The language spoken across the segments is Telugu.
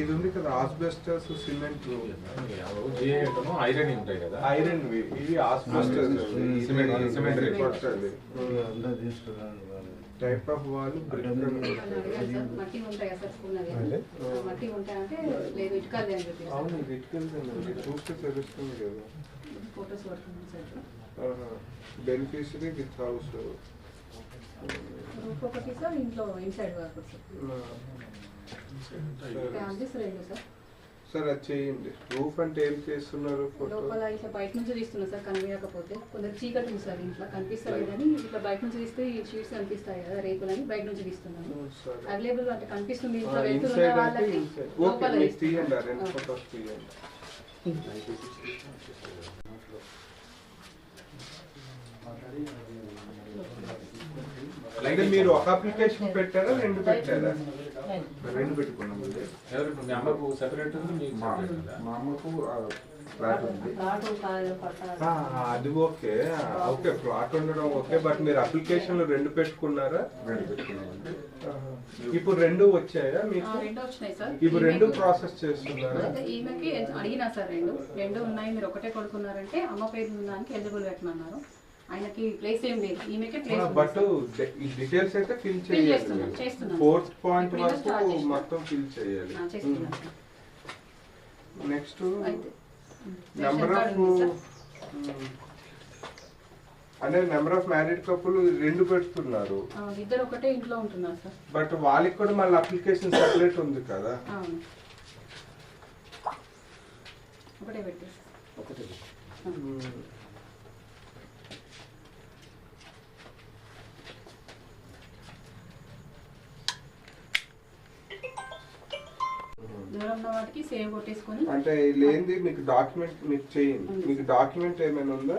ఇది ఉంది కదా ఆస్బెస్టస్ సిమెంట్ ఐరన్ ఉంటాయి కదా, ఐరన్ ఇవి ఆస్బెస్టస్ సిమెంట్ టైప్ ఆఫ్ వాళ్ళు మట్టి ఉంటాయి సార్ స్కూల్ మట్టి ఉంటాయంటే లేదు ఇటుకలు అని చెప్పి అవును ఇటుకెళ్తానండి చూస్తే తెలుస్తుంది కదా ఫోటోస్ పడుతుంది sir beneficiary with house roof ఒకటి సార్ ఇంట్లో ఇన్సైడ్ వర్క్ ఫ్యామిలీస్ రెండు సార్ సార్ అది చేయండి. రూఫ్ అంటే ఏం చేస్తున్నారు? లోపల ఇట్లా బయట నుంచి తీస్తున్నా సార్ కనిపించకపోతే కొందరు చీకటి ఉంది సార్ ఇంట్లో కనిపిస్తలేదు అని ఇట్లా బయట నుంచి తీస్తే ఈ షీట్స్ కనిపిస్తాయి కదా రేకులని బయట నుంచి తీస్తున్నాను. అవైలబుల్ అంటే కనిపిస్తుంది ఇంట్లో వెళ్తున్న వాళ్ళకి లోపల తీయండి రెండు ఫోటోస్ తీయండి. అయితే మీరు ఒక అప్లికేషన్ పెట్టారా రెండు పెట్టారా? రెండు పెట్టుకున్నాం. మీ అమ్మకు సెపరేట్ ఉంది, మీకు మా అమ్మకు ఫ్లాట్ ఉంది. అది ఓకే ఓకే ఫ్లాట్ ఉండడం ఓకే, బట్ మీరు అప్లికేషన్ రెండు పెట్టుకున్నారా? రెండు పెట్టుకున్నామండి. ఇప్పుడు రెండు వచ్చాయా మీకు? రెండు వచ్చినాయి సార్. ఇప్పుడు రెండు ప్రాసెస్ చేస్తున్నారా? ఈమెకి అడిగినా సార్ రెండు ఉన్నాయి, మీరు ఒకటే కొడుకున్నారంటే అమ్మ పేరు దానికి ఎలిజిబుల్ పెట్టమన్నారు. ఆయనకి ప్లేస్ ఏం లేదు, ఈమెకే ప్లేస్. బట్ ఈ డీటెయిల్స్ అయితే ఫిల్ చేయాలి. 4th పాయింట్ వరకు మొత్తం ఫిల్ చేయాలి. నెక్స్ట్ నెంబర్ ఆఫ్ అంటే నెంబర్ ఆఫ్ మ్యారీడ్ కపుల్ రెండు పెడుతున్నారు. ఇద్దరు ఒకటే ఇంట్లో ఉంటున్నారు సార్. బట్ వాళ్ళకి కూడా మళ్ళీ అప్లికేషన్ సెపరేట్ ఉంది కదా? ఒకటే పెట్టేసి ఒకటే దూరం ఉన్న వాటికి సేవ్ కొట్టేసుకొని అంటే లేనిది మీకు డాక్యుమెంట్ మీకు చేయండి. మీకు డాక్యుమెంట్ ఏమైనా ఉందా?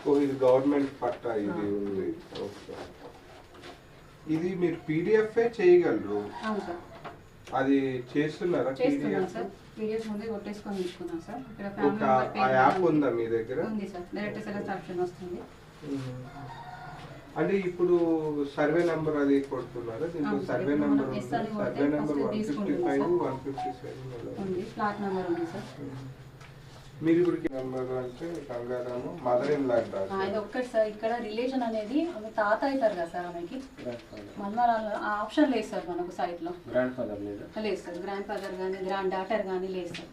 ఓ ఇది గవర్నమెంట్ పట్టా ఇది ఉంది. ఓకే ఇది మీరు పీడిఎఫ్ చేయగలరు. అది చేస్తున్నారా? పీడిఎఫ్ ముందే కొట్టేసుకొని ఉంచుకున్నాం సార్. ఒక ఆ యాప్ ఉందా మీ దగ్గర? ఉంది సార్, డైరెక్ట్ సెలెక్ట్ ఆప్షన్ వస్తుంది. అంటే ఇప్పుడు సర్వే నెంబర్ అది కొడుతున్నారా? దీంట్లో సర్వే నెంబర్ 155 157 ఉంది. ఫ్లాట్ నెంబర్ ఉంది సార్. మీరు ఇప్పుడు నెంబర్ అంటే గంగారాము మదర్ ఇన్ లా ఇది ఒక్కటి సార్. ఇక్కడ రిలేషన్ అనేది ఆమె తాత అవుతారు కదా సార్, ఆమెకి మన్మరాలు ఆ ఆప్షన్ లేదు సార్ మనకు సైట్ లో. గ్రాండ్ ఫాదర్ లేదు సార్, గ్రాండ్ ఫాదర్ కానీ గ్రాండ్ డాటర్ కానీ లేదు సార్.